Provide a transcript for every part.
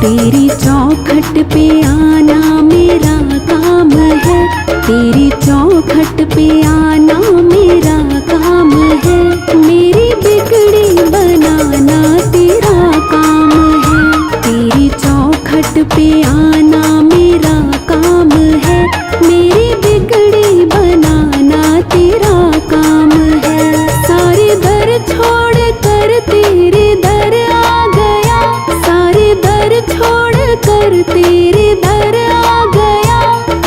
तेरी चौखट पे आना मेरा काम है, तेरी चौखट पे आना मेरा काम है। मेरी बिगड़ी बनाना तेरा काम है, तेरी चौखट पे आना मेरा काम है। मेरी बिगड़ी बनाना तेरा काम है। सारे दर छोड़ कर तेरे दर आ गया, सारे दर छोड़ कर तेरे दर आ गया।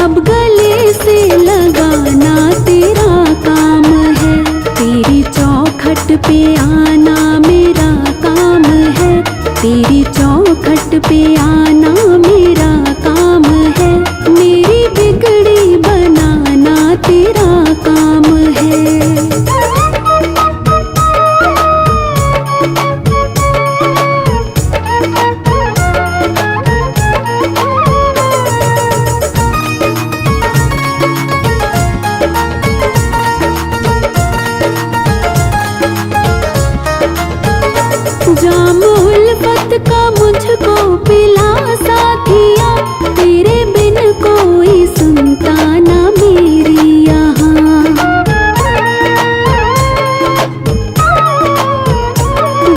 अब गले से लगाना तेरा काम है, तेरी चौखट पे आना मेरा काम है, तेरी चौखट पे आना मेरा काम है। मेरी बिगड़ी बनाना तेरा काम है। जाम उल्फत का मुझको पिला साथिया, तेरे बिन कोई सुनता ना मेरी यहाँ।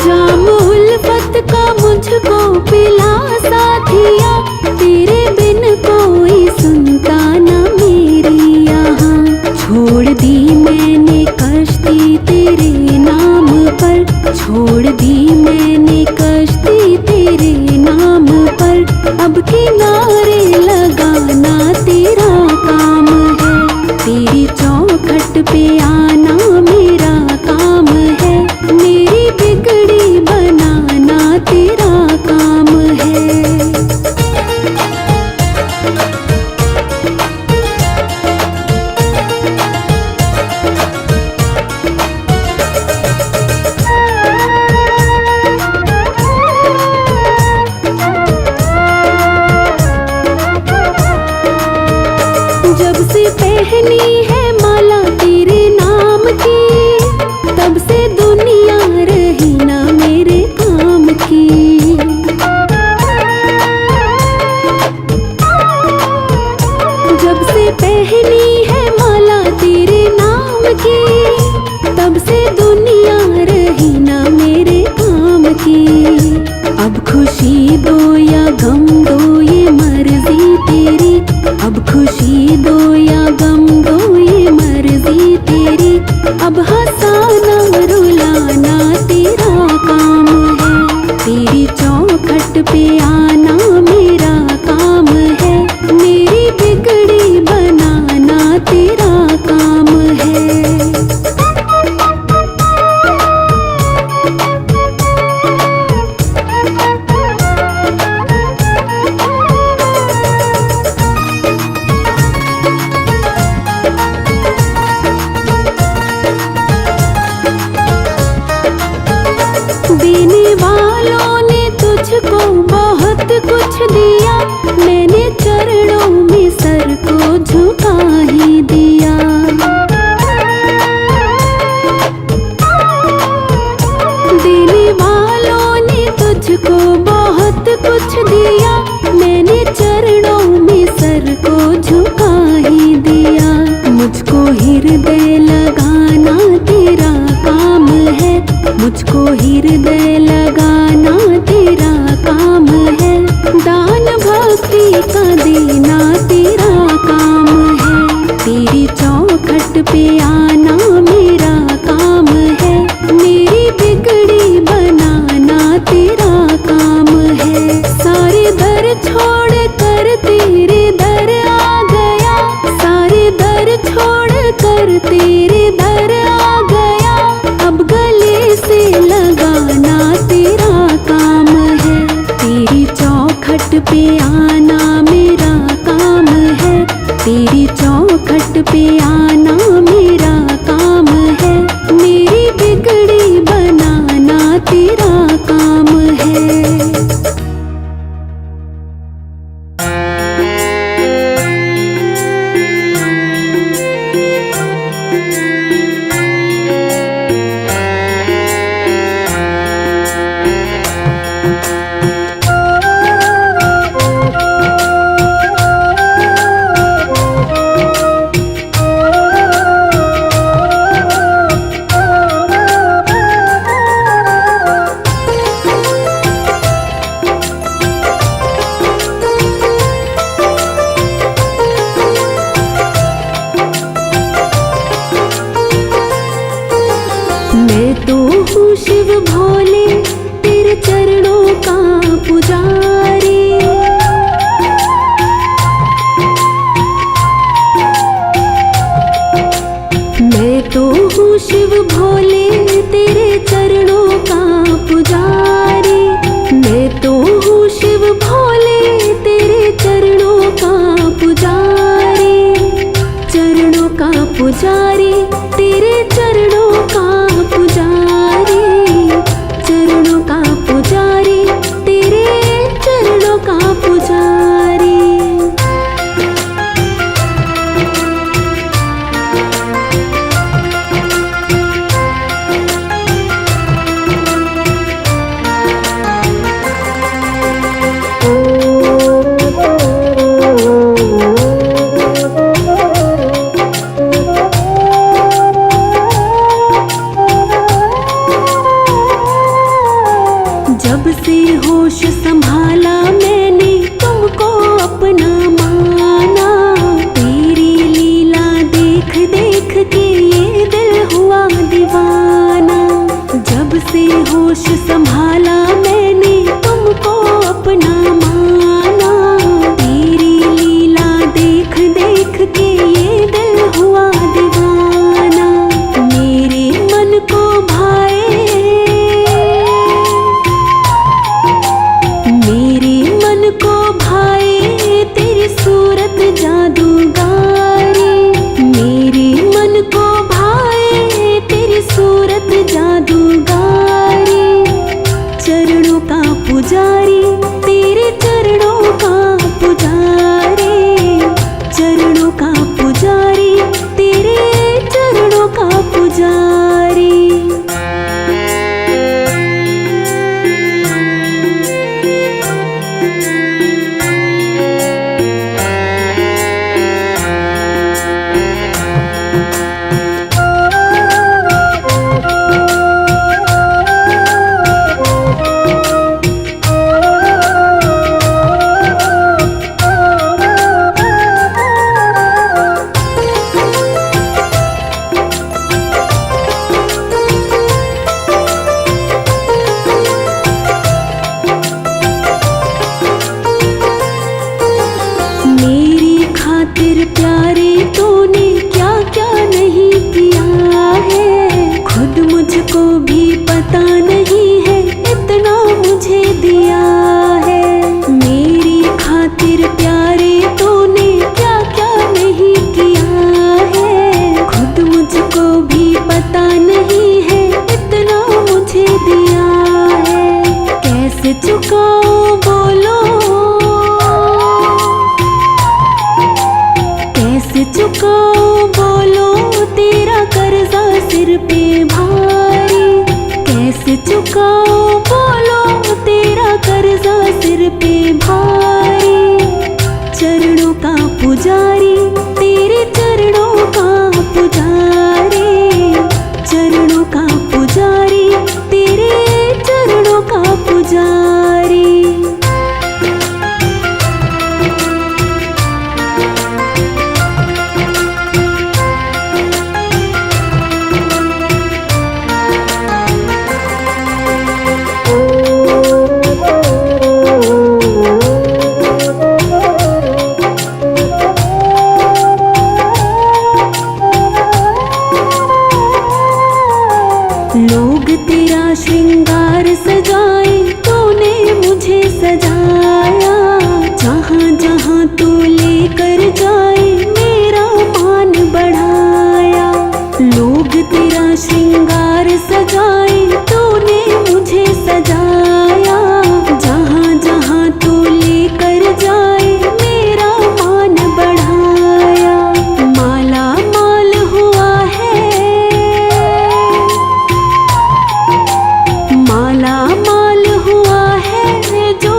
जाम उल्फत का मुझको पिला साथिया, तेरे बिन कोई सुनता ना मेरी यहाँ। छोड़ दी मैंने कश्ती तेरे नाम पर, छोड़ दी मैंने कश्ती तेरे नाम पर। अब किनारे लगाना तेरा काम है, तेरी चौखट पे आना मेरा काम है। मेरी बिगड़ी बनाना तेरा काम है। जब से पहनी है माला तेरे नाम की, तब से दुनिया रही ना मेरे काम की। जब से पहनी है माला तेरे नाम की, तब से दुनिया रही ना मेरे काम की। अब खुशी दो या गम दो ये मर्जी तेरी, अब खुशी दो या गम दो ये मर्जी तेरी। अब हंसाना रुलाना तेरा काम है, तेरी चौखट पे आना मेरा काम है। मेरी बिगड़ी बनाना तेरा काम है। देने वालों ने तुझको बहुत कुछ दिया, मैंने चरणों में सर को झुका ही दिया। देने वालों ने तुझको बहुत कुछ दिया, मैंने चरणों में सर को झुका ही दिया। मुझको हृदय लगाना तेरा काम है, मुझको हृदय लगाना तेरा काम है। दान भक्ति का देना तेरा काम है, तेरी चौखट पे आना मेरा काम है। मेरी बिगड़ी बनाना तेरा काम है। सारे दर छोड़ कर तेरे दर आ गया, सारे दर छोड़ कर तेरे दर आ गया। अब गले से लगाना तेरा काम है, तेरी चौखट पे आना मेरा काम चरणों का पुजारी। मैं तो हूँ शिव भोले तेरे चरणों का पुजारी। मैं तो हूँ शिव भोले तेरे चरणों का पुजारी। चरणों का पुजारी तेरे चरणों का पुजारी। चरणों का पुजारी तेरे चरणों का पुजारी। जब से होश संभाला मैंने तुमको अपना माना। तेरी लीला देख देख के ये दिल हुआ दीवाना। जब से होश संभाला मैंने तुमको अपना माना। तेरी लीला देख देख के ये दिल हुआ दीवाना। मेरे मन को भाए मेरे मन को भाए तेरी सूरत जादूगारी। मेरे मन को भाए तेरी सूरत जादूगारी। चरणों का पुजारी तेरे चरणों का पुजारी। चरणों का पुजारी तेरे चरणों का पुजारी। मेरी खातिर प्यारे तूने क्या क्या नहीं किया है। खुद मुझको भी पता नहीं है इतना मुझे दिया है। मेरी खातिर प्यारे तूने क्या क्या नहीं किया है। खुद मुझको भी पता नहीं है इतना मुझे दिया है। कैसे चुकाऊं बोलो कैसे चुकाऊं बोलो तेरा कर्जा सिर पे भारी। कैसे चुकाऊं बोलो तेरा कर्जा सिर पे भारी। चरणों का पुजारी तेरे चरणों का पुजारी। चरणों का पुजारी तेरे चरणों का पुजारी। लोग तेरा श्रृंगार सजाए तूने मुझे सजाया। जहाँ जहाँ तू लेकर जाए मेरा मान बढ़ाया। लोग तेरा श्रृंगार सजाए तूने मुझे सजाया। जहाँ जहाँ तू लेकर जाए मेरा मान बढ़ाया। माला माल हुआ है माला माल हुआ है जो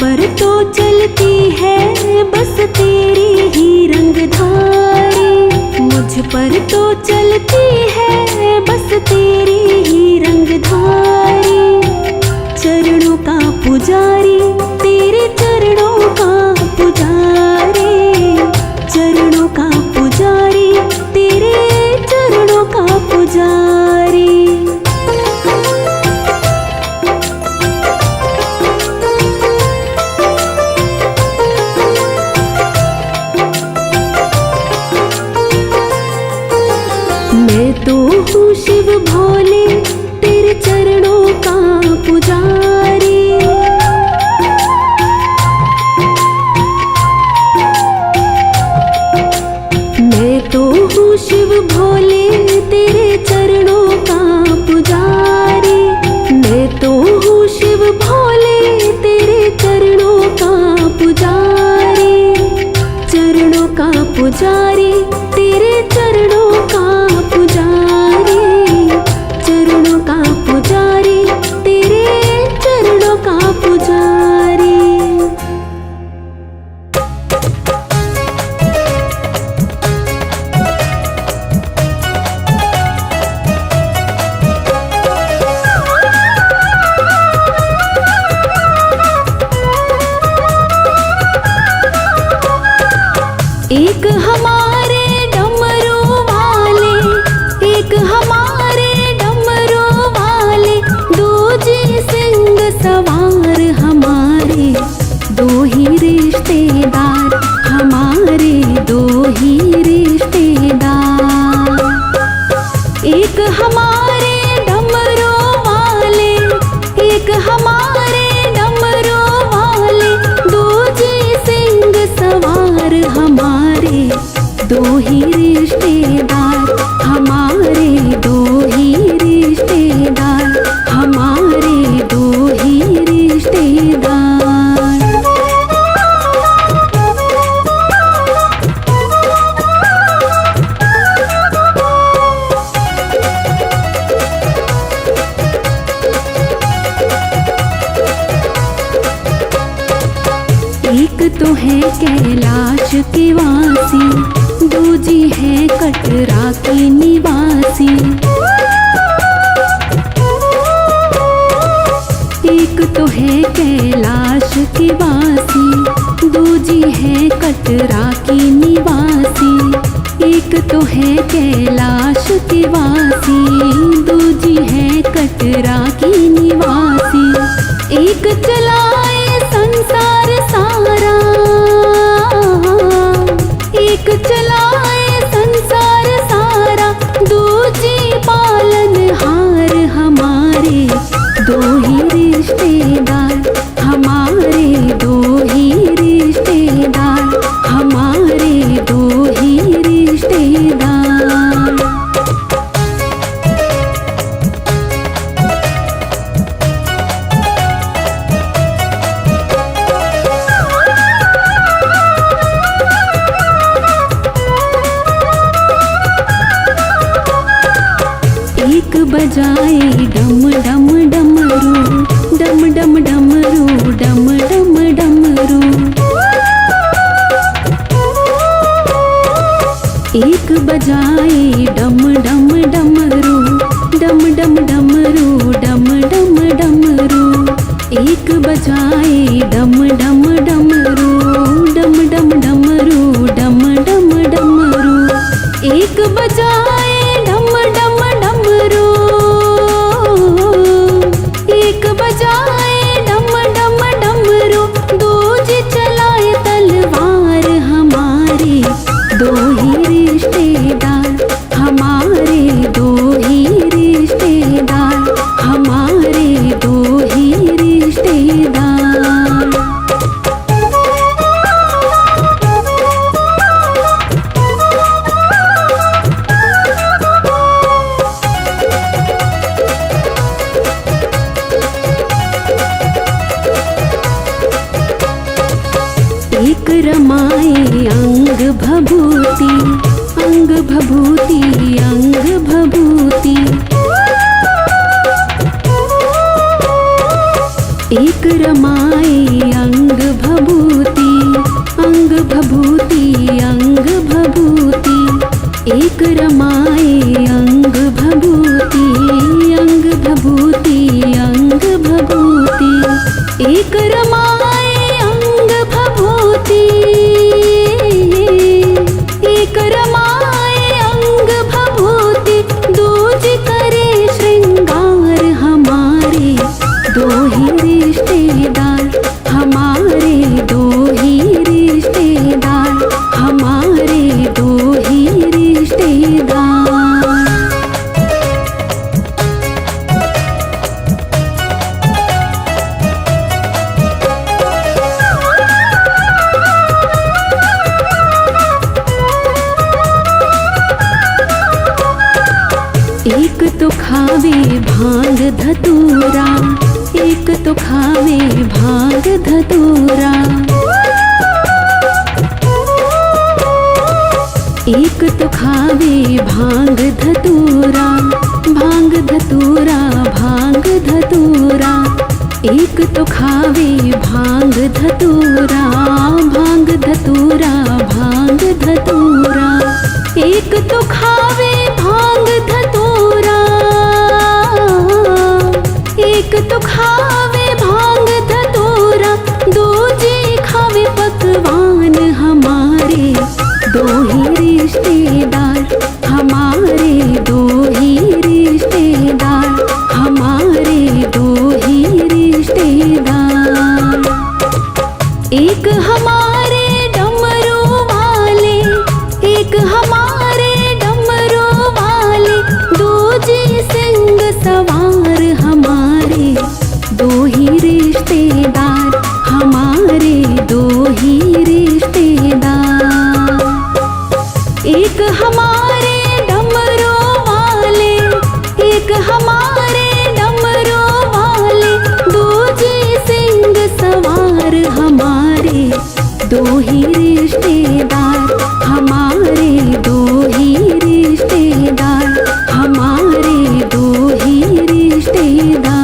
पर तो चलती है बस तेरी ही रंगधारी, मुझ पर तो चलती है बस तेरी ही रंगधारी। चरणों का पुजारी, तेरे चरणों का पुजारी, चरणों का पुजारी, तेरे चरणों का पुजारी। मैं तो हूँ शिव भोले तेरे चरणों का पुजारी। मैं तो हूँ शिव भोले तेरे चरणों का पुजारी। मैं तो हूँ शिव भोले तेरे चरणों का पुजारी। चरणों का पुजारी, तेरे चरणों का पुजारी, चरणों का पुजारी, तेरे चरणों का पुजारी। एक हमारे डमरू वाले, एक हमारे डमरू वाले, दूजी सिंह सवार हमारे, दो ही रिश्तेदार हमारे, दो ही रिश्तेदार। एक हमारे डमरू वाले, एक हमारे डमरू वाले, दूजी सिंह सवार हमारे, दो ही रिश्तेदार हमारे, दो ही रिश्तेदार हमारे, दो ही रिश्तेदार। एक तो है कैलाश के वासी, दूजी है कटरा की निवासी। एक तो है कैलाश के वासी, दूजी है कटरा की निवासी। एक तो है कैलाश के वासी, दूजी है कटरा की निवासी। एक चलाए संसार सारा, एक चलाए संसार सारा, दूजी पालनहार हमारे, दो ही रिश्तेदार हमारे, दो ही रिश्तेदार हमारे, दो ही रिश्तेदार। एक बजाए डम डम डमरू, डम डम डमरू, डम डम डमरू। एक बजाए डम डम डमरू, डम डम डमरू, डम डम डमरू। एक बजाए डम डम डमरू, डम डम डमरू, डम डम डमरू। एक बजाए डम डम डमरू, एक बजाए डम डम डमरू, दूजी चलाए तलवार हमारे, दो ही रिश्तेदार हमारे, दो ही रिश्तेदार हमारे, दो ही रिश्तेदार। एक रमाए अंग भभूति, अंग भभूति, अंग भभूति। एक रमाए अंग भभूति, अंग भभूति, अंग भभूति। एक रमाए अंग भभूति, अंग भभूति, अंग भभूति। एक रमाए अंग भभूति, एक रमाए अंग भभूति। दूज करे श्रृंगार हमारे दो ही रिश्तेदार, हमारे दो ही रिश्तेदार, हमारे दो ही रिश्तेदार। एक तो खावे भांग धतूरा, एक तो खावे भांग धतूरा। एक तो खावे भांग धतूरा, भांग धतूरा, भांग धतूरा। एक तो खावे भांग धतूरा, भांग धतूरा, भांग धतूरा। एक तो खावे भांग धतूरा, एक तो खावे भांग धतूरा। दूजे खावे पकवान हमारे दो ही रिश्तेदार, हमारे दो ही रिश्तेदार, हमारे दो ही रिश्तेदार। एक हमारे डमरू वाले, एक हमारे डमरू वाले। दूजे सिंह सवार हमारे दो ही रिश्तेदार, हमारे दो ही रिश्तेदार। एक हमारे डमरू वाले, एक हमारे डमरू वाले। दूजे सिंह सवार हमारे दो ही रिश्तेदार, हमारे दो ही रिश्तेदार, हमारे दो ही रिश्तेदार।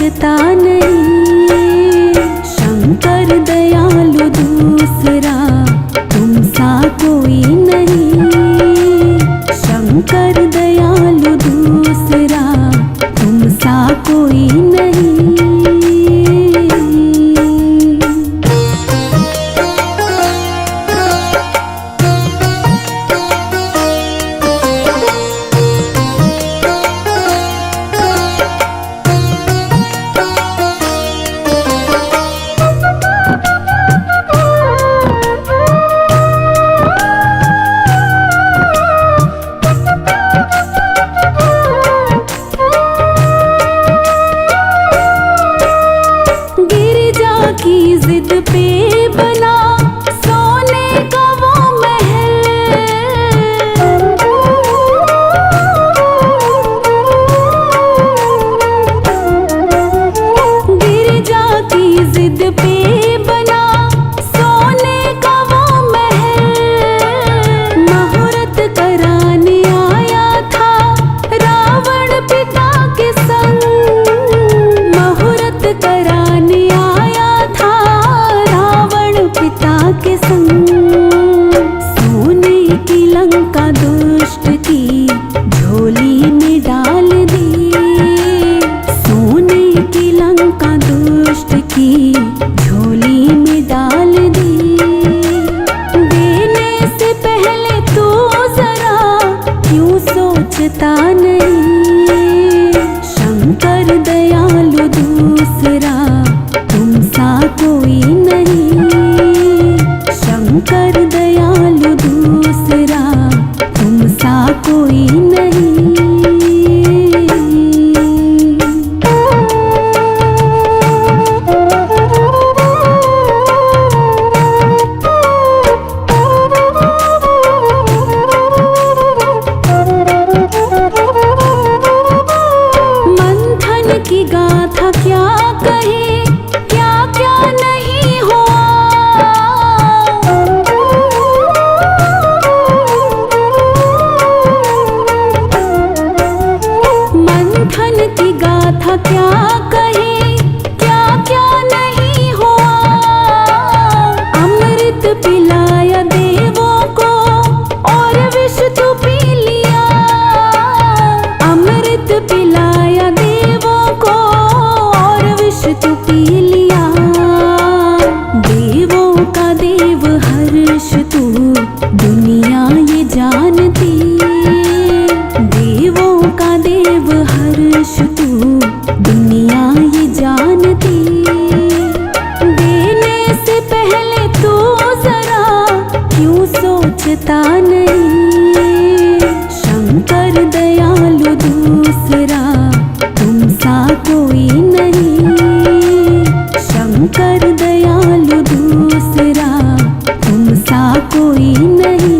सोचता नहीं। शंकर दयालु दूसरा तुम सा कोई नहीं। शंकर दयालु दूसरा तुम सा कोई नहीं। की जिद पे बना सोने का वो महल। गिरिजा की जिद पे बना सोने का वो महल। मुहूर्त कराने आया था रावण पिता के संग। मुहूर्त कराने पिता के संग। सोने की लंका दुष्ट की झोली में डाल दी। सोने की लंका दुष्ट की झोली में डाल दी। देने से पहले तो जरा क्यों सोचता नहीं। शंकर दयालु दूसरा तुम सा कोई नहीं। शंकर दयालु दूसरा तुम सा कोई नहीं। मंथन की गाथा क्या कहे, क्या क्या नहीं हुआ। मंथन की गाथा क्या कहे, क्या क्या नहीं हुआ। अमृत पिलाया देवों को और विष तू पी लिया। अमृत पिलाया देवों को और विष तू पी लिया। देवों का देव हर्ष तू दुनिया ये जानती। देवों का देव हर्ष तू दुनिया ये जानती। देने से पहले तो जरा क्यों सोचता नहीं। शंकर दयालु दूसरा तुम सा कोई नहीं। शंकर दयालु दूसरा तुम सा कोई नहीं।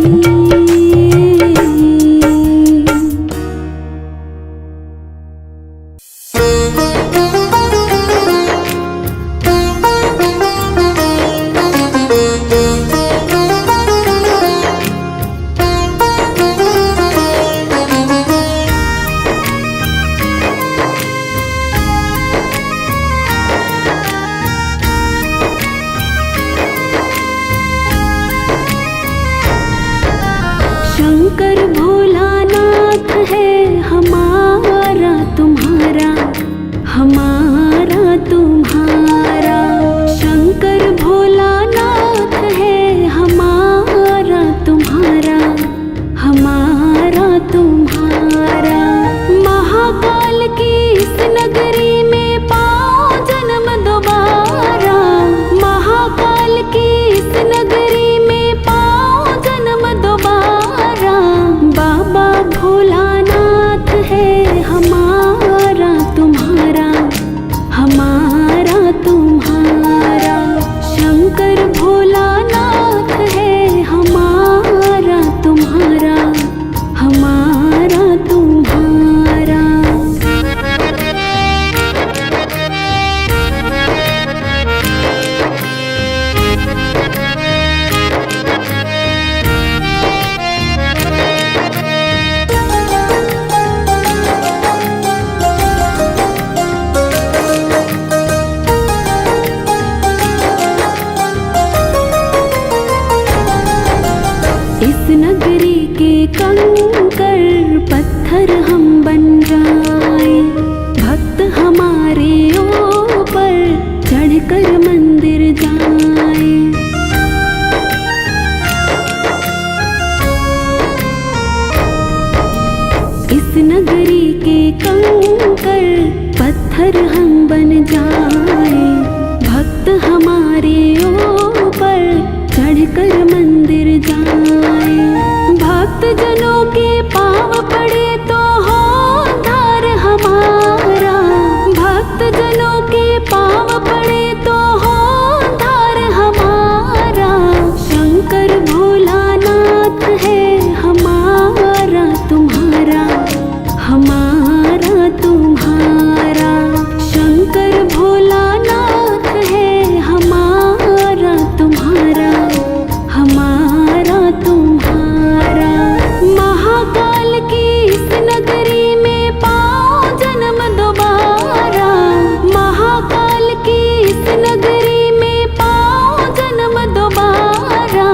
कंकड़ पत्थर हम बन जाए, भक्त हमारे ऊपर चढ़कर मंदिर जाए। इस नगरी के कंकड़ पत्थर हम बन जाए, भक्त हमारे ऊपर चढ़कर मंदिर जाए। भक्त जनों के पाँव पड़े तो हो उद्धार हमारा, भक्त जनों के पाँव पड़े तो हो उद्धार हमारा। शंकर भोलानाथ है हमारा तुम्हारा, हमारा तुम्हारा। शंकर भोलानाथ है हमारा तुम्हारा, हमारा तुम्हारा। महाकाल की इस नगरी में पाओ जन्म दोबारा, महाकाल की इस नगरी में पाओ जन्म दोबारा।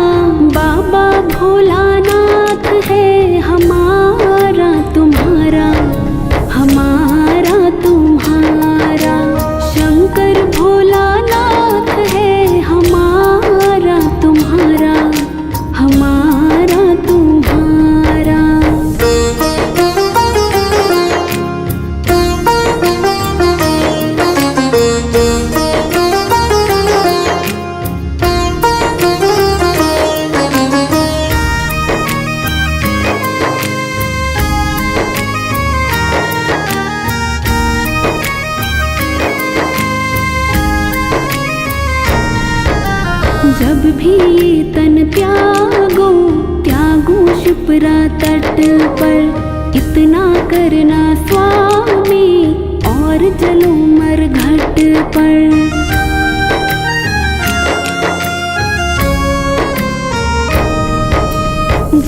बाबा भोलानाथ है हमारा तुम्हारा, हमारा तुम्हारा। शंकर भोलानाथ है हमारा तुम्हारा, हमारा तुम्हारा। जब भी ये तन त्यागो, त्यागो शिप्रा तट पर। इतना करना स्वामी और चलो मरघट पर।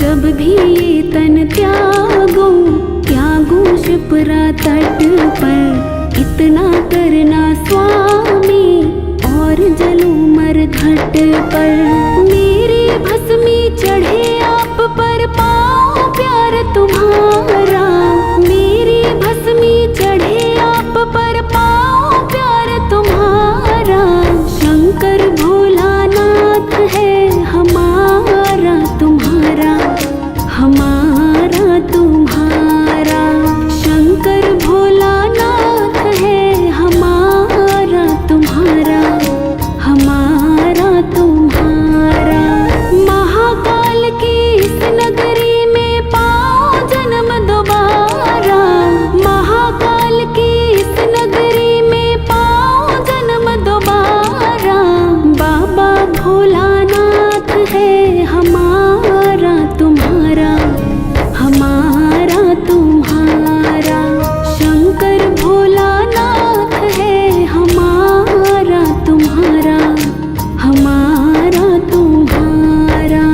जब भी ये तन त्यागो, त्यागो शिप्रा तट पर। इतना करना स्वामी और जलो मरघट पर। मेरी भस्मी चढ़े आप पर पाओ प्यार तुम्हारा, मेरी भस्मी चढ़े आप पर पाओ प्यार तुम्हारा। शंकर भोलानाथ है हमारा तुम्हारा, हमारा तुम्हारा। शंकर भोलानाथ है हमारा तुम्हारा, हमारा तुम्हारा। महाकाल की इस नगरी में पाओ जन्म दोबारा, महाकाल की इस नगरी में पाओ जन्म दोबारा। बाबा भोलानाथ है हमारा तुम्हारा, हमारा तुम्हारा। शंकर भोलानाथ है हमारा तुम्हारा, हमारा तुम्हारा।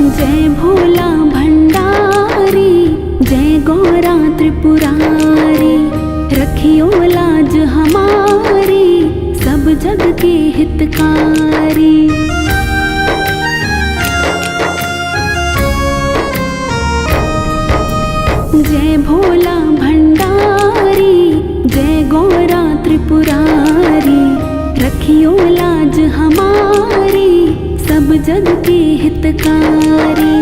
जय भोला भंडारी, जय गौरा त्रिपुरारी। रखियो लाज हमारी, सब जग के हितकारी। जय भोला भंडारी, जय गौरा त्रिपुरारी। रखियो लाज हमारी, सब जग के हितकारी।